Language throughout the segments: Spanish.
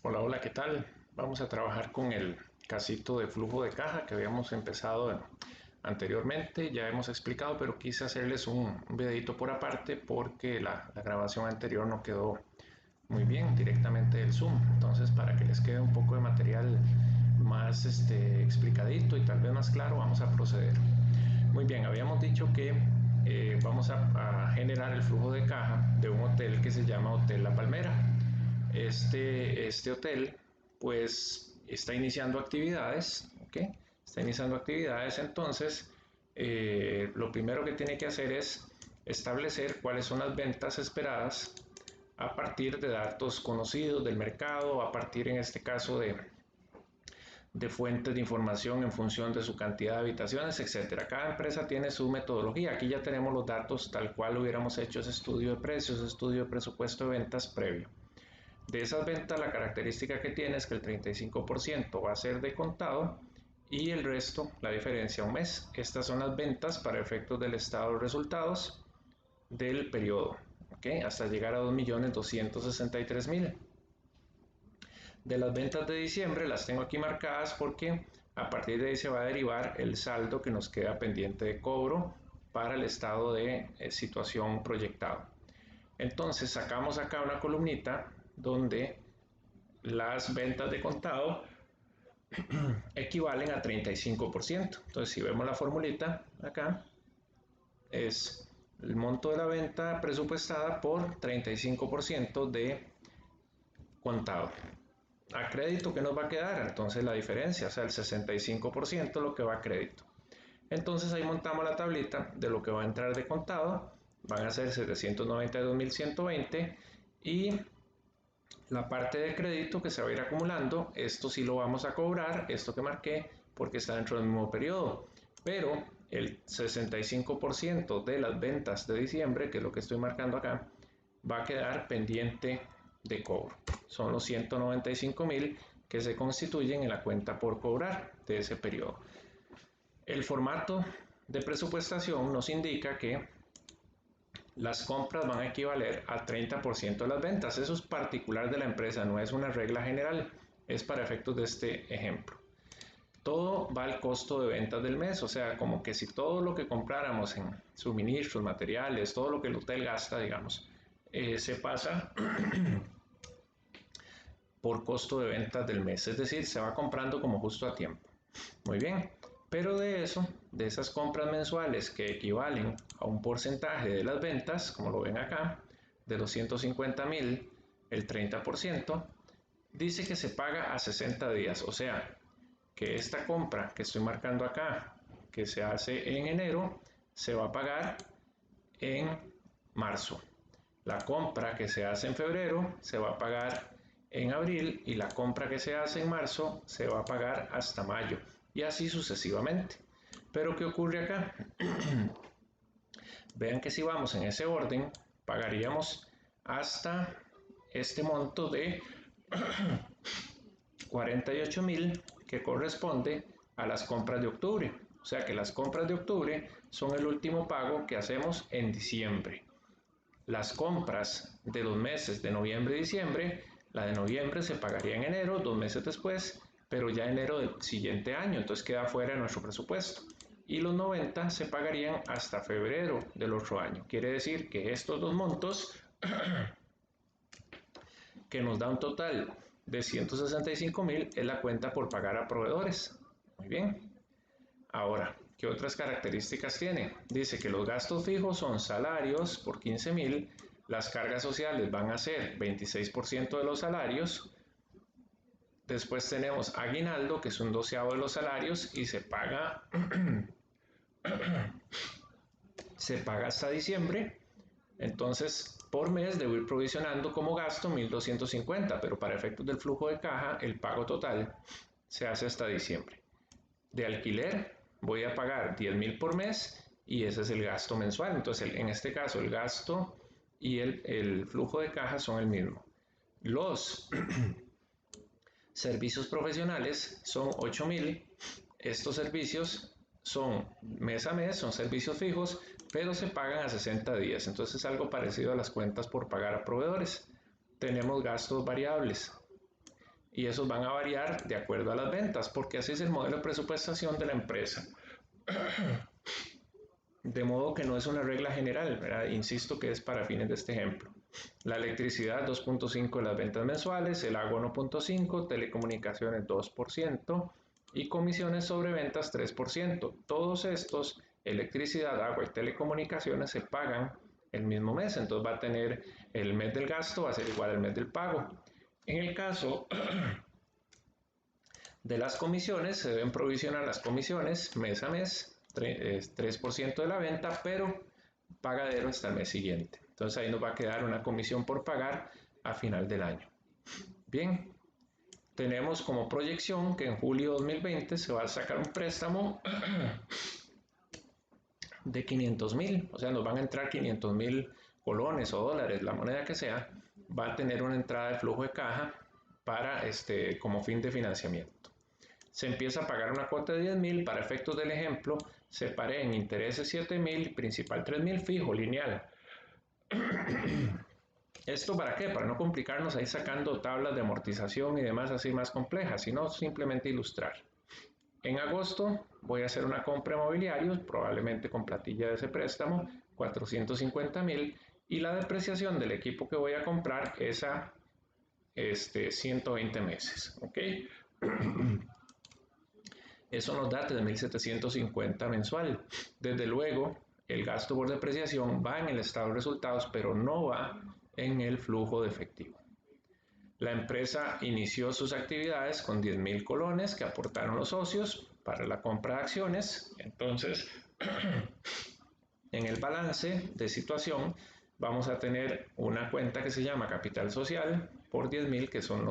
Hola, hola, ¿qué tal? Vamos a trabajar con el casito de flujo de caja que habíamos empezado anteriormente. Ya hemos explicado, pero quise hacerles un videito por aparte porque la grabación anterior no quedó muy bien directamente del Zoom. Entonces, para que les quede un poco de material más explicadito y tal vez más claro, vamos a proceder. Muy bien, habíamos dicho que vamos a generar el flujo de caja de un hotel que se llama Hotel La Palmera. Este hotel pues está iniciando actividades, ¿ok? Está iniciando actividades, entonces lo primero que tiene que hacer es establecer cuáles son las ventas esperadas a partir de datos conocidos del mercado, a partir en este caso de fuentes de información en función de su cantidad de habitaciones, etcétera. Cada empresa tiene su metodología. Aquí ya tenemos los datos tal cual hubiéramos hecho ese estudio de precios, estudio de presupuesto de ventas previo. De esas ventas, la característica que tiene es que el 35% va a ser de contado y el resto, la diferencia, un mes. Estas son las ventas para efectos del estado de resultados del periodo, ¿okay? Hasta llegar a 2.263.000. De las ventas de diciembre las tengo aquí marcadas porque a partir de ahí se va a derivar el saldo que nos queda pendiente de cobro para el estado de situación proyectado. Entonces sacamos acá una columnita donde las ventas de contado equivalen a 35%. Entonces si vemos la formulita acá, es el monto de la venta presupuestada por 35% de contado. A crédito, ¿qué nos va a quedar? Entonces la diferencia, o sea, el 65% lo que va a crédito. Entonces ahí montamos la tablita de lo que va a entrar de contado, van a ser 792.120 y la parte de crédito que se va a ir acumulando, esto sí lo vamos a cobrar, esto que marqué, porque está dentro del mismo periodo, pero el 65% de las ventas de diciembre, que es lo que estoy marcando acá, va a quedar pendiente de cobro. Son los 195.000 que se constituyen en la cuenta por cobrar de ese periodo. El formato de presupuestación nos indica que las compras van a equivaler a 30% de las ventas. Eso es particular de la empresa, no es una regla general, es para efectos de este ejemplo. Todo va al costo de ventas del mes, o sea, como que si todo lo que compráramos en suministros, materiales, todo lo que el hotel gasta, digamos, se pasa por costo de ventas del mes, es decir, se va comprando como justo a tiempo. Muy bien, pero de eso, de esas compras mensuales que equivalen a un porcentaje de las ventas, como lo ven acá, de los 150.000, el 30%, dice que se paga a 60 días, o sea, que esta compra que estoy marcando acá, que se hace en enero, se va a pagar en marzo. La compra que se hace en febrero se va a pagar en abril y la compra que se hace en marzo se va a pagar hasta mayo y así sucesivamente. Pero ¿qué ocurre acá? Vean que si vamos en ese orden, pagaríamos hasta este monto de 48.000 que corresponde a las compras de octubre. O sea que las compras de octubre son el último pago que hacemos en diciembre. Las compras de los meses de noviembre y diciembre, la de noviembre se pagaría en enero, 2 meses después, pero ya enero del siguiente año, entonces queda fuera de nuestro presupuesto. Y los 90 se pagarían hasta febrero del otro año. Quiere decir que estos dos montos, que nos da un total de 165.000, es la cuenta por pagar a proveedores. Muy bien. Ahora, ¿qué otras características tiene? Dice que los gastos fijos son salarios por 15.000, las cargas sociales van a ser 26% de los salarios, después tenemos aguinaldo, que es un 12avo de los salarios y se paga hasta diciembre. Entonces, por mes debo ir provisionando como gasto 1.250, pero para efectos del flujo de caja, el pago total se hace hasta diciembre. De alquiler voy a pagar 10.000 por mes y ese es el gasto mensual. Entonces, en este caso, el gasto y el flujo de caja son el mismo. Los servicios profesionales son 8.000. Estos servicios son mes a mes, son servicios fijos, pero se pagan a 60 días. Entonces es algo parecido a las cuentas por pagar a proveedores. Tenemos gastos variables. y esos van a variar de acuerdo a las ventas, porque así es el modelo de presupuestación de la empresa. De modo que no es una regla general, ¿verdad? Insisto que es para fines de este ejemplo. La electricidad 2.5 de las ventas mensuales, el agua 1.5, telecomunicaciones 2% y comisiones sobre ventas 3%. Todos estos, electricidad, agua y telecomunicaciones, se pagan el mismo mes, entonces va a tener el mes del gasto, va a ser igual al mes del pago. En el caso de las comisiones, se deben provisionar las comisiones mes a mes, 3% de la venta, pero pagadero hasta el mes siguiente. Entonces ahí nos va a quedar una comisión por pagar a final del año. Bien, tenemos como proyección que en julio de 2020 se va a sacar un préstamo de 500,000, o sea, nos van a entrar 500,000 colones o dólares, la moneda que sea, va a tener una entrada de flujo de caja para como fin de financiamiento. Se empieza a pagar una cuota de 10,000, para efectos del ejemplo, separé en intereses 7,000, principal 3,000, fijo, lineal. ¿Esto para qué? Para no complicarnos ahí sacando tablas de amortización y demás así más complejas, sino simplemente ilustrar. En agosto voy a hacer una compra de mobiliarios, probablemente con platilla de ese préstamo, 450,000, y la depreciación del equipo que voy a comprar es a 120 meses, ¿ok? Eso nos da 3.750 mensual. Desde luego, el gasto por depreciación va en el estado de resultados, pero no va en el flujo de efectivo. La empresa inició sus actividades con 10,000 colones que aportaron los socios para la compra de acciones. Entonces, en el balance de situación vamos a tener una cuenta que se llama capital social por 10,000, que son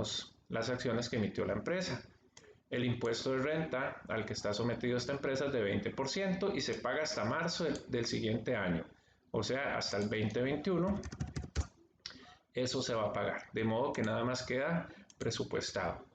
las acciones que emitió la empresa. El impuesto de renta al que está sometido esta empresa es de 20% y se paga hasta marzo del siguiente año, o sea, hasta el 2021. Eso se va a pagar, de modo que nada más queda presupuestado.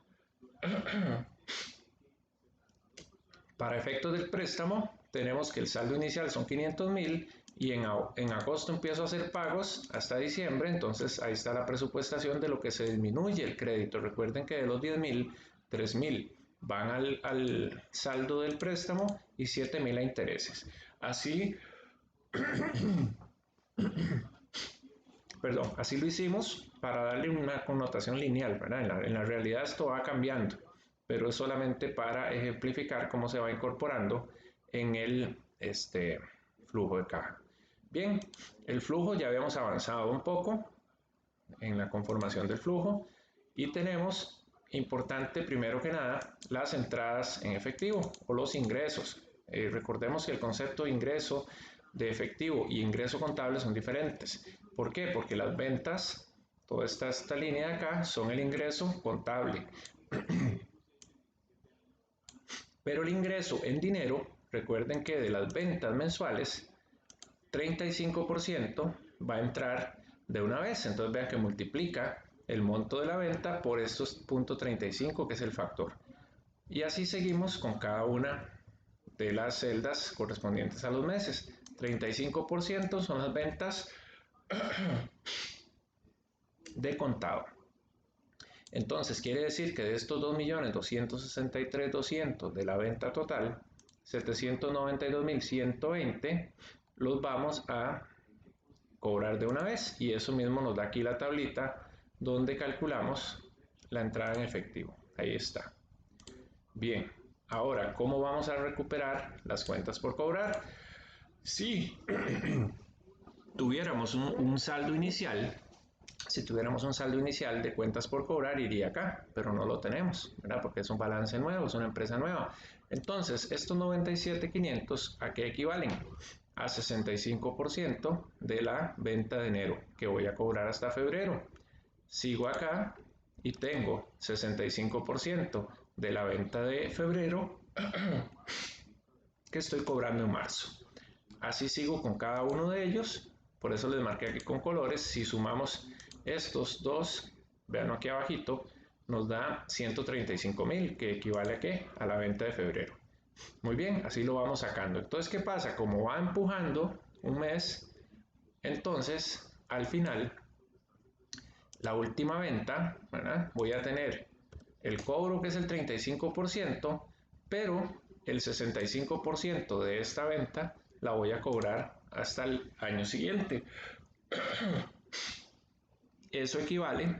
Para efectos del préstamo, tenemos que el saldo inicial son 500,000 y en agosto empiezo a hacer pagos hasta diciembre, entonces ahí está la presupuestación de lo que se disminuye el crédito. Recuerden que de los 10,000, 3,000 van al saldo del préstamo y 7,000 a intereses. Así, perdón, así lo hicimos para darle una connotación lineal, ¿verdad? En la realidad esto va cambiando, pero es solamente para ejemplificar cómo se va incorporando en el flujo de caja. Bien, el flujo ya habíamos avanzado un poco en la conformación del flujo y tenemos, importante primero que nada, las entradas en efectivo o los ingresos. Recordemos que el concepto de ingreso de efectivo y ingreso contable son diferentes. ¿Por qué? Porque las ventas, toda esta línea de acá, son el ingreso contable. Pero el ingreso en dinero, recuerden que de las ventas mensuales, 35% va a entrar de una vez. Entonces vean que multiplica el monto de la venta por estos 0.35, que es el factor. Y así seguimos con cada una de las celdas correspondientes a los meses. 35% son las ventas de contado. Entonces quiere decir que de estos 2.263.200 de la venta total, 792.120 los vamos a cobrar de una vez, y eso mismo nos da aquí la tablita donde calculamos la entrada en efectivo. Ahí está. Bien, ahora, ¿cómo vamos a recuperar las cuentas por cobrar? Si tuviéramos un saldo inicial, si tuviéramos un saldo inicial de cuentas por cobrar, iría acá, pero no lo tenemos, ¿verdad? Porque es un balance nuevo, es una empresa nueva. Entonces, estos 97,500, ¿a qué equivalen? A 65% de la venta de enero que voy a cobrar hasta febrero. Sigo acá y tengo 65% de la venta de febrero que estoy cobrando en marzo. Así sigo con cada uno de ellos, por eso les marqué aquí con colores. Si sumamos estos dos, vean aquí abajito, nos da 135,000, que equivale a ¿qué? A la venta de febrero. Muy bien, así lo vamos sacando. Entonces, ¿qué pasa? Como va empujando un mes, entonces al final, la última venta, ¿verdad? Voy a tener el cobro que es el 35%, pero el 65% de esta venta la voy a cobrar hasta el año siguiente. Eso equivale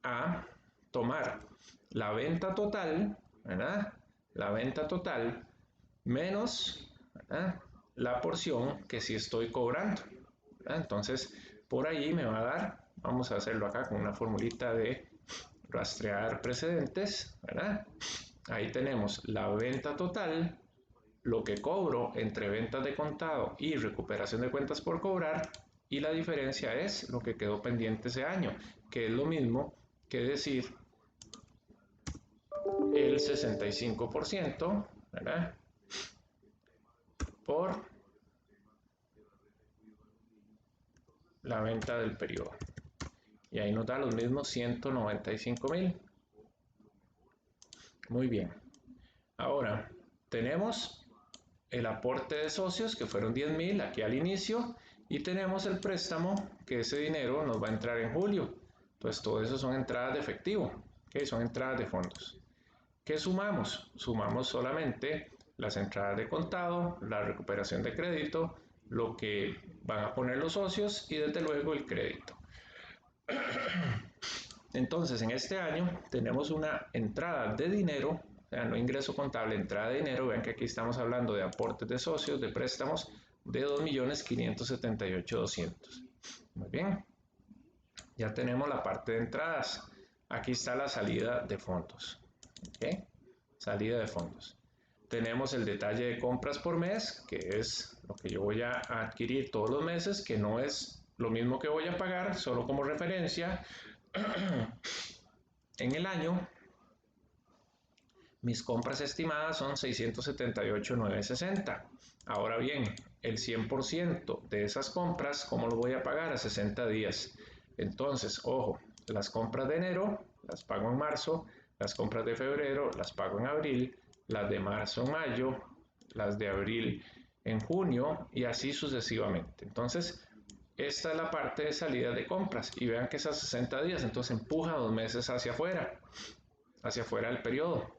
a tomar la venta total, ¿verdad? La venta total menos, ¿verdad?, la porción que sí estoy cobrando, ¿verdad? Entonces, por ahí me va a dar, vamos a hacerlo acá con una formulita de rastrear precedentes, ¿verdad? Ahí tenemos la venta total, lo que cobro entre ventas de contado y recuperación de cuentas por cobrar, y la diferencia es lo que quedó pendiente ese año, que es lo mismo que decir el 65%, ¿verdad?, por la venta del periodo. Y ahí nos da los mismos 195,000. Muy bien. Ahora, tenemos el aporte de socios, que fueron 10,000 aquí al inicio, y tenemos el préstamo, que ese dinero nos va a entrar en julio. Entonces, todo eso son entradas de efectivo, ¿okay? Son entradas de fondos. ¿Qué sumamos? Sumamos solamente las entradas de contado, la recuperación de crédito, lo que van a poner los socios y desde luego el crédito. Entonces, en este año tenemos una entrada de dinero, o sea, no ingreso contable, entrada de dinero. Vean que aquí estamos hablando de aportes de socios, de préstamos, de 2.578.200. Muy bien, ya tenemos la parte de entradas. Aquí está la salida de fondos. ¿Okay? Salida de fondos. Tenemos el detalle de compras por mes, que es lo que yo voy a adquirir todos los meses, que no es lo mismo que voy a pagar, solo como referencia. En el año, mis compras estimadas son 678,960. Ahora bien, el 100% de esas compras, ¿cómo lo voy a pagar? A 60 días. Entonces, ojo, las compras de enero las pago en marzo, las compras de febrero las pago en abril, las de marzo en mayo, las de abril en junio y así sucesivamente. Entonces, esta es la parte de salida de compras y vean que esas 60 días, entonces empuja 2 meses hacia afuera del periodo.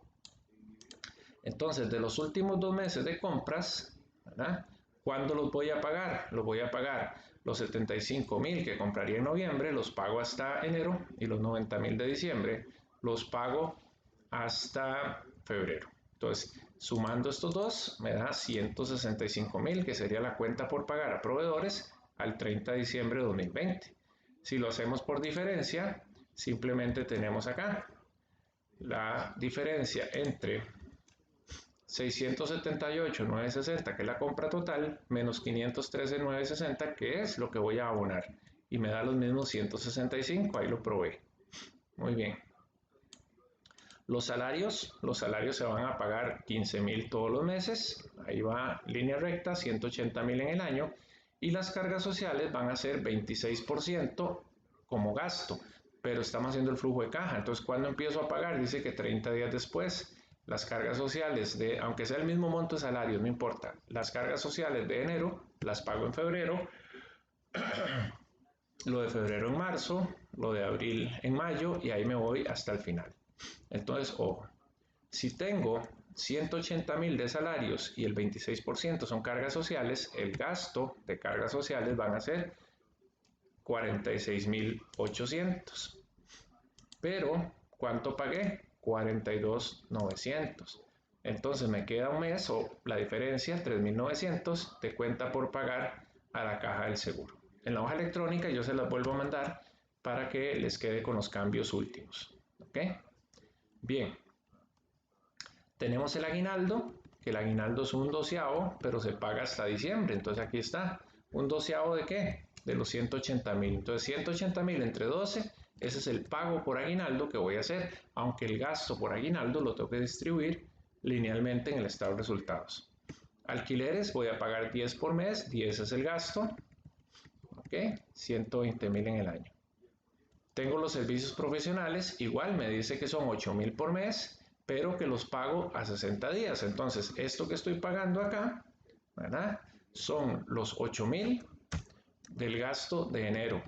Entonces, de los últimos 2 meses de compras, ¿verdad?, ¿cuándo los voy a pagar? Los voy a pagar los 75,000 que compraría en noviembre, los pago hasta enero, y los 90,000 de diciembre los pago hasta febrero. Entonces, sumando estos dos, me da 165,000, que sería la cuenta por pagar a proveedores al 30 de diciembre de 2020. Si lo hacemos por diferencia, simplemente tenemos acá la diferencia entre 678,960, que es la compra total, menos 513,960, que es lo que voy a abonar, y me da los mismos 165, ahí lo probé. Muy bien. Los salarios se van a pagar 15,000 todos los meses, ahí va línea recta, 180,000 en el año, y las cargas sociales van a ser 26% como gasto, pero estamos haciendo el flujo de caja. Entonces, ¿cuándo empiezo a pagar? Dice que 30 días después. Las cargas sociales, aunque sea el mismo monto de salarios, no importa, las cargas sociales de enero las pago en febrero, lo de febrero en marzo, lo de abril en mayo, y ahí me voy hasta el final. Entonces, ojo, si tengo 180,000 de salarios y el 26% son cargas sociales, el gasto de cargas sociales van a ser 46,800. Pero, ¿cuánto pagué? 42,900. Entonces me queda un mes, o la diferencia, 3,900 de cuenta por pagar a la caja del seguro. En la hoja electrónica yo se las vuelvo a mandar para que les quede con los cambios últimos. ¿Ok? Bien. Tenemos el aguinaldo, que el aguinaldo es un 12avo, pero se paga hasta diciembre. Entonces aquí está, un 12avo ¿de qué? De los 180,000. Entonces 180,000 entre 12, ese es el pago por aguinaldo que voy a hacer, aunque el gasto por aguinaldo lo tengo que distribuir linealmente en el estado de resultados. Alquileres voy a pagar 10 por mes, 10 es el gasto, ¿ok? 120,000 en el año. Tengo los servicios profesionales, igual me dice que son 8,000 por mes, pero que los pago a 60 días. Entonces, esto que estoy pagando acá, ¿verdad?, son los 8,000 del gasto de enero.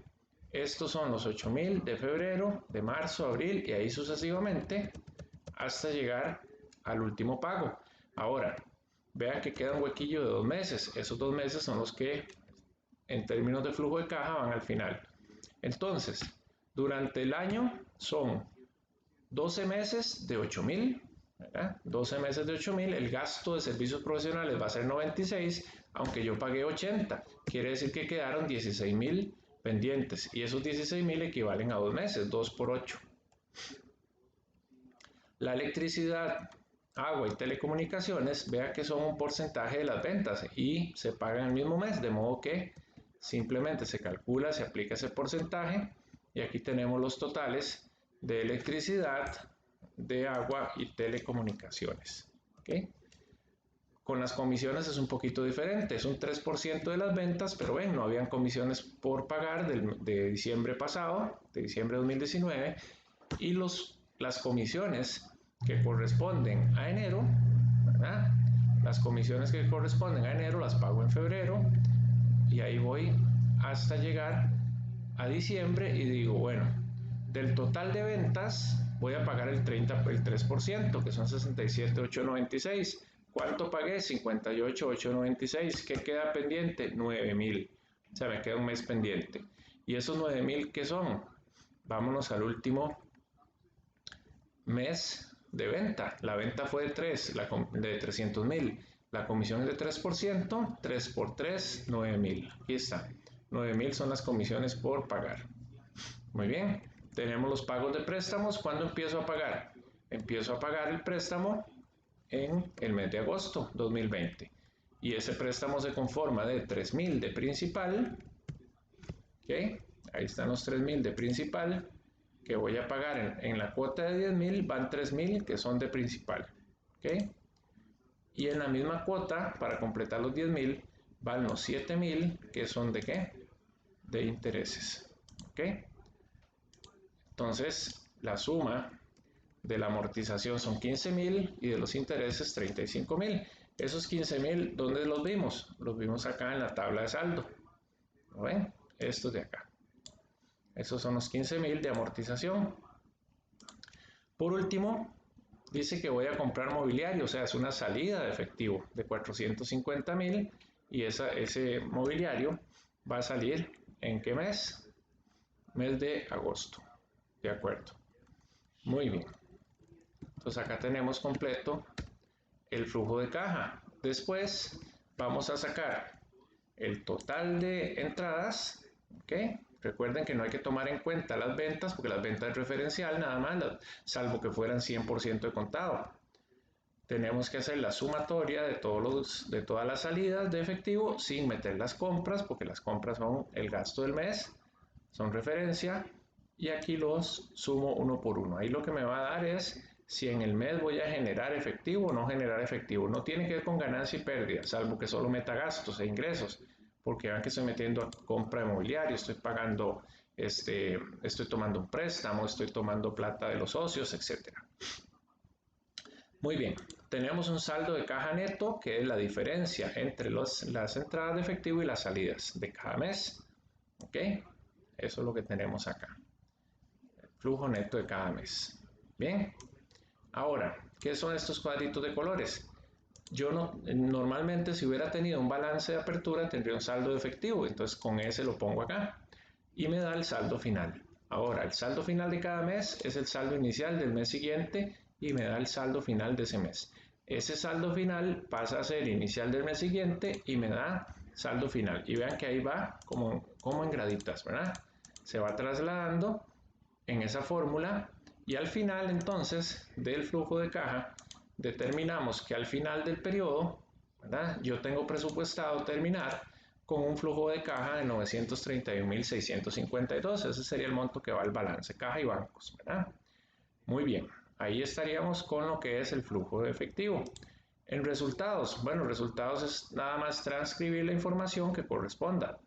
Estos son los 8,000 de febrero, de marzo, abril y ahí sucesivamente. hasta llegar al último pago. Ahora, vean que queda un huequillo de 2 meses. Esos 2 meses son los que en términos de flujo de caja van al final. Entonces, durante el año son 12 meses de 8,000, ¿verdad? 12 meses de 8,000, el gasto de servicios profesionales va a ser 96, aunque yo pagué 80, quiere decir que quedaron 16,000 pendientes y esos 16,000 equivalen a 2 meses, 2 por 8. La electricidad, agua y telecomunicaciones, vea que son un porcentaje de las ventas y se pagan el mismo mes, de modo que simplemente se calcula, se aplica ese porcentaje y aquí tenemos los totales de electricidad, de agua y telecomunicaciones. ¿Okay? Con las comisiones es un poquito diferente, es un 3% de las ventas, pero ven, no habían comisiones por pagar de diciembre pasado, de diciembre de 2019, y las comisiones que corresponden a enero, ¿verdad? Las comisiones que corresponden a enero las pago en febrero y ahí voy hasta llegar a diciembre y digo, bueno, del total de ventas voy a pagar el 3%, que son 67,896. ¿Cuánto pagué? 58,896. ¿Qué queda pendiente? 9,000. O sea, me queda un mes pendiente. ¿Y esos 9,000 qué son? Vámonos al último mes de venta. La venta fue de 3, de 300,000. La comisión es de 3%, 3 por 3, 9,000. Aquí está. 9,000 son las comisiones por pagar. Muy bien. Tenemos los pagos de préstamos. ¿Cuándo empiezo a pagar? Empiezo a pagar el préstamo en el mes de agosto 2020. Y ese préstamo se conforma de 3,000 de principal. ¿Okay? Ahí están los 3,000 de principal que voy a pagar en la cuota de 10,000, van 3,000 que son de principal. ¿Okay? Y en la misma cuota, para completar los 10,000, van los 7,000 que son de ¿qué? De intereses. ¿Okay? Entonces, la suma de la amortización son 15,000 y de los intereses 35,000. Esos 15,000, ¿dónde los vimos? Los vimos acá en la tabla de saldo. ¿Lo ven? Estos de acá. Esos son los 15,000 de amortización. Por último, dice que voy a comprar mobiliario, o sea, es una salida de efectivo de 450,000 y ese mobiliario va a salir ¿en qué mes? Mes de agosto. De acuerdo. Muy bien. Entonces acá tenemos completo el flujo de caja. Después vamos a sacar el total de entradas, ¿ok? Recuerden que no hay que tomar en cuenta las ventas, porque las ventas es referencial nada más, salvo que fueran 100% de contado. Tenemos que hacer la sumatoria de todas las salidas de efectivo sin meter las compras, porque las compras son el gasto del mes, son referencia, y aquí los sumo uno por uno. Ahí lo que me va a dar es si en el mes voy a generar efectivo o no generar efectivo. No tiene que ver con ganancia y pérdida, salvo que solo meta gastos e ingresos, porque vean que estoy metiendo a compra de mobiliario, estoy pagando, estoy tomando un préstamo, estoy tomando plata de los socios, etc. Muy bien, tenemos un saldo de caja neto, que es la diferencia entre las entradas de efectivo y las salidas de cada mes. ¿Ok? Eso es lo que tenemos acá. El flujo neto de cada mes. Bien. Ahora, ¿qué son estos cuadritos de colores? Yo normalmente si hubiera tenido un balance de apertura tendría un saldo de efectivo, entonces con ese lo pongo acá y me da el saldo final. Ahora, el saldo final de cada mes es el saldo inicial del mes siguiente y me da el saldo final de ese mes. Ese saldo final pasa a ser inicial del mes siguiente y me da saldo final. Y vean que ahí va como en graditas, ¿verdad? Se va trasladando en esa fórmula y al final entonces del flujo de caja determinamos que al final del periodo, ¿verdad? Yo tengo presupuestado terminar con un flujo de caja de 931,652. Ese sería el monto que va al balance caja y bancos, ¿verdad? Muy bien, ahí estaríamos con lo que es el flujo de efectivo. En resultados, bueno, resultados es nada más transcribir la información que corresponda.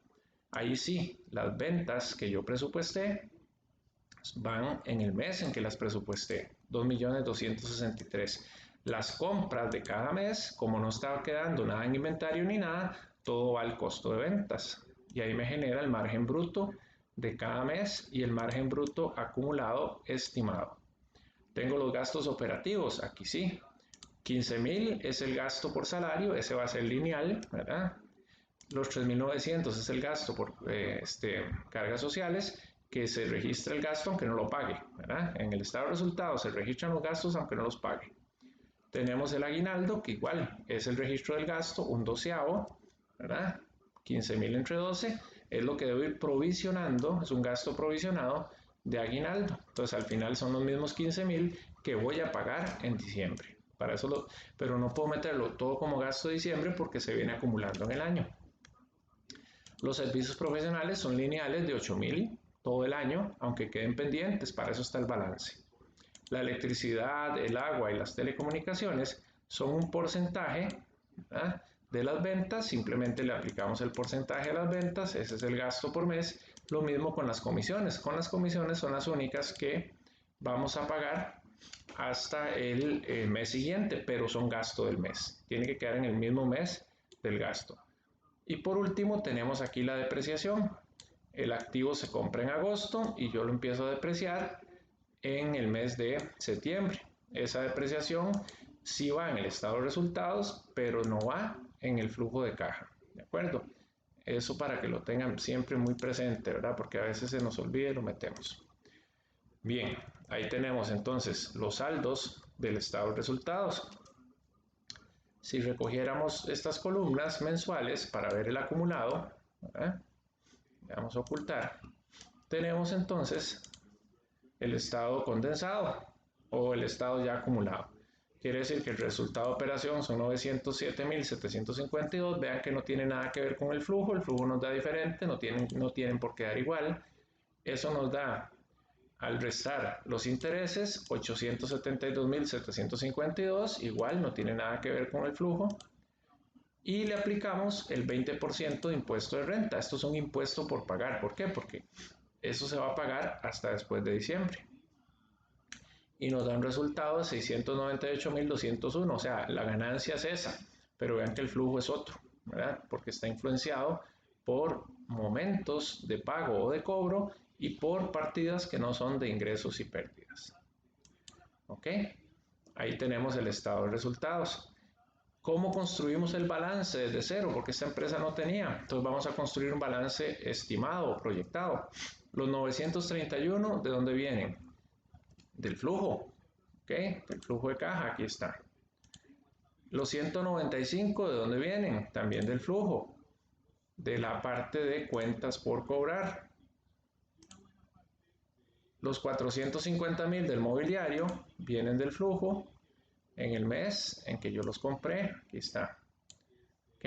Ahí sí, las ventas que yo presupuesté van en el mes en que las presupuesté, 2,263,000. Las compras de cada mes, como no estaba quedando nada en inventario ni nada, todo va al costo de ventas. Y ahí me genera el margen bruto de cada mes y el margen bruto acumulado estimado. Tengo los gastos operativos, aquí sí. 15.000 es el gasto por salario, ese va a ser lineal, ¿verdad? Los 3.900 es el gasto por cargas sociales, que se registra el gasto aunque no lo pague, ¿verdad? En el estado de resultados se registran los gastos aunque no los pague. Tenemos el aguinaldo, que igual es el registro del gasto, un doceavo, ¿verdad? 15.000 entre 12 es lo que debo ir provisionando, es un gasto provisionado de aguinaldo. Entonces al final son los mismos 15.000 que voy a pagar en diciembre. Para eso pero no puedo meterlo todo como gasto de diciembre porque se viene acumulando en el año. Los servicios profesionales son lineales de 8.000 todo el año, aunque queden pendientes, para eso está el balance. La electricidad, el agua y las telecomunicaciones son un porcentaje, ¿verdad?, de las ventas, simplemente le aplicamos el porcentaje a las ventas, ese es el gasto por mes. Lo mismo con las comisiones son las únicas que vamos a pagar hasta el mes siguiente, pero son gasto del mes, tiene que quedar en el mismo mes del gasto. Y por último tenemos aquí la depreciación. El activo se compra en agosto y yo lo empiezo a depreciar en el mes de septiembre. Esa depreciación sí va en el estado de resultados, pero no va en el flujo de caja, ¿de acuerdo? Eso para que lo tengan siempre muy presente, ¿verdad? Porque a veces se nos olvida y lo metemos. Bien, ahí tenemos entonces los saldos del estado de resultados. Si recogiéramos estas columnas mensuales para ver el acumulado, ¿verdad?, vamos a ocultar, tenemos entonces el estado condensado o el estado ya acumulado. Quiere decir que el resultado de operación son 907.752. Vean que no tiene nada que ver con el flujo nos da diferente, no tienen por qué dar igual. Eso nos da, al restar los intereses, 872.752, igual no tiene nada que ver con el flujo. Y le aplicamos el 20% de impuesto de renta. Esto es un impuesto por pagar. ¿Por qué? Porque eso se va a pagar hasta después de diciembre. Y nos da un resultado de 698.201, o sea, la ganancia es esa, pero vean que el flujo es otro, ¿verdad? Porque está influenciado por momentos de pago o de cobro y por partidas que no son de ingresos y pérdidas. ¿Ok? Ahí tenemos el estado de resultados. ¿Cómo construimos el balance desde cero? Porque esta empresa no tenía. Entonces vamos a construir un balance estimado o proyectado. Los 931, ¿de dónde vienen? Del flujo, ¿ok? Del flujo de caja, aquí está. Los 195, ¿de dónde vienen? También del flujo, de la parte de cuentas por cobrar. Los 450.000 del mobiliario vienen del flujo en el mes en que yo los compré, aquí está, ¿ok?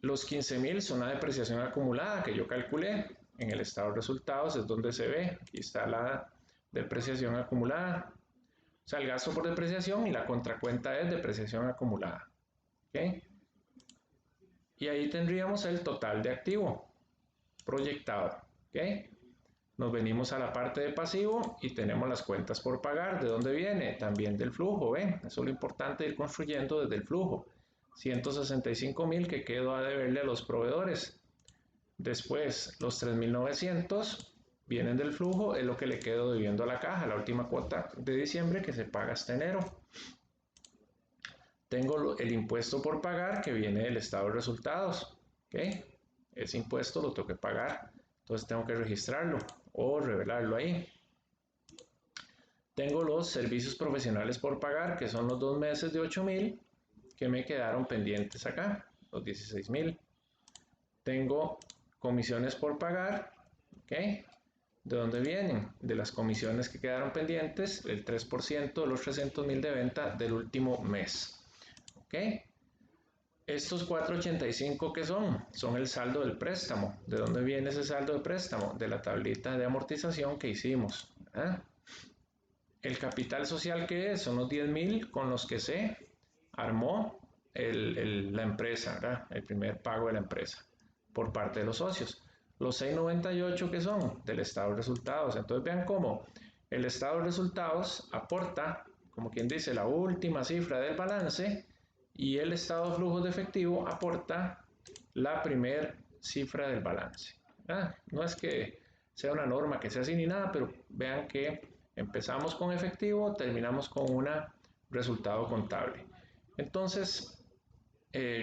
Los 15.000 son la depreciación acumulada que yo calculé en el estado de resultados, es donde se ve, aquí está la depreciación acumulada. O sea, el gasto por depreciación y la contracuenta es depreciación acumulada. ¿Okay? Y ahí tendríamos el total de activo proyectado. ¿Okay? Nos venimos a la parte de pasivo y tenemos las cuentas por pagar. ¿De dónde viene? También del flujo. ¿Ven? Eso es lo importante de ir construyendo desde el flujo. 165.000 que quedó a deberle a los proveedores. Después, los 3.900 vienen del flujo, es lo que le quedo debiendo a la caja, la última cuota de diciembre que se paga hasta enero. Tengo el impuesto por pagar que viene del estado de resultados. ¿Okay? Ese impuesto lo tengo que pagar, entonces tengo que registrarlo o revelarlo ahí. Tengo los servicios profesionales por pagar, que son los 2 meses de 8.000 que me quedaron pendientes acá, los 16.000. Tengo comisiones por pagar, ¿ok? ¿De dónde vienen? De las comisiones que quedaron pendientes, el 3% de los 300.000 de venta del último mes, ¿ok? Estos 485 ¿qué son? Son el saldo del préstamo. ¿De dónde viene ese saldo de préstamo? De la tablita de amortización que hicimos. ¿Eh? El capital social ¿qué es? Son los 10.000 con los que se armó la empresa, ¿verdad? El primer pago de la empresa por parte de los socios. Los 698 que son del estado de resultados. Entonces vean cómo el estado de resultados aporta, como quien dice, la última cifra del balance y el estado de flujos de efectivo aporta la primera cifra del balance. No es que sea una norma que sea así ni nada, pero vean que Empezamos con efectivo, terminamos con un resultado contable. Entonces,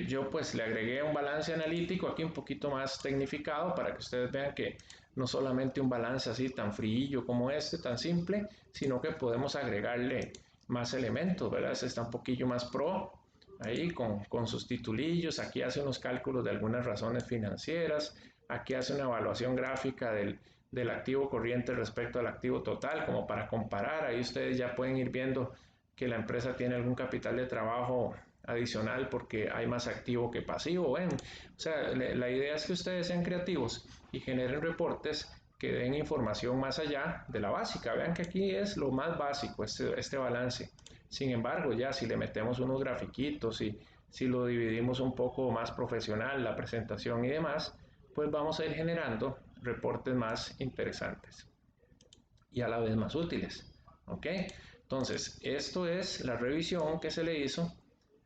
yo pues le agregué un balance analítico aquí un poquito más tecnificado para que ustedes vean que no solamente un balance así tan frío como este, tan simple, sino que podemos agregarle más elementos, ¿verdad? Este está un poquillo más pro, ahí con sus titulillos, aquí hace unos cálculos de algunas razones financieras, aquí hace una evaluación gráfica del activo corriente respecto al activo total, como para comparar, ahí ustedes ya pueden ir viendo que la empresa tiene algún capital de trabajo adicional porque hay más activo que pasivo. Bueno, o sea, la idea es que ustedes sean creativos y generen reportes que den información más allá de la básica. Vean que aquí es lo más básico, este balance. Sin embargo, ya si le metemos unos grafiquitos y si lo dividimos un poco más profesional, la presentación y demás, pues vamos a ir generando reportes más interesantes y a la vez más útiles. ¿Ok? Entonces, esto es la revisión que se le hizo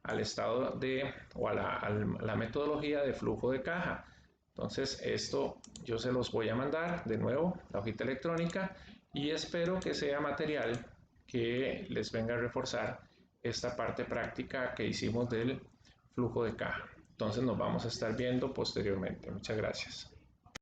al estado de o a la metodología de flujo de caja. Entonces, esto yo se los voy a mandar de nuevo, la hojita electrónica, y espero que sea material que les venga a reforzar esta parte práctica que hicimos del flujo de caja. Entonces, nos vamos a estar viendo posteriormente. Muchas gracias.